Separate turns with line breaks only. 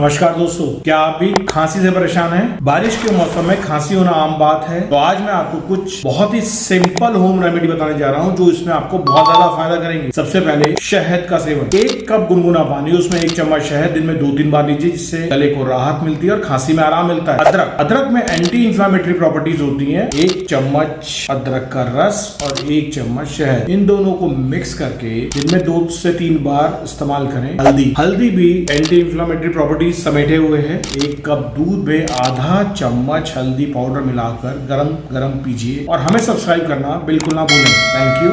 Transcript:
नमस्कार दोस्तों, क्या आप भी खांसी से परेशान हैं? बारिश के मौसम में खांसी होना आम बात है। तो आज मैं आपको कुछ बहुत ही सिंपल होम रेमेडी बताने जा रहा हूं जो इसमें आपको बहुत ज्यादा फायदा करेंगे। सबसे पहले शहद का सेवन। 1 कप गुनगुना पानी, उसमें 1 चम्मच शहद दिन में 2-3 बार लीजिए, जिससे गले को राहत मिलती है और खांसी में आराम मिलता है। अदरक में एंटी इंफ्लेमेटरी प्रॉपर्टीज होती है। 1 चम्मच अदरक का रस और 1 चम्मच शहद, इन दोनों को मिक्स करके दिन में 2 से 3 बार इस्तेमाल करें। हल्दी भी एंटी इंफ्लेमेटरी प्रॉपर्टी समेटे हुए हैं। 1 कप दूध में आधा चम्मच हल्दी पाउडर मिलाकर गरम गरम पीजिए और हमें सब्सक्राइब करना बिल्कुल ना भूलें। Thank you.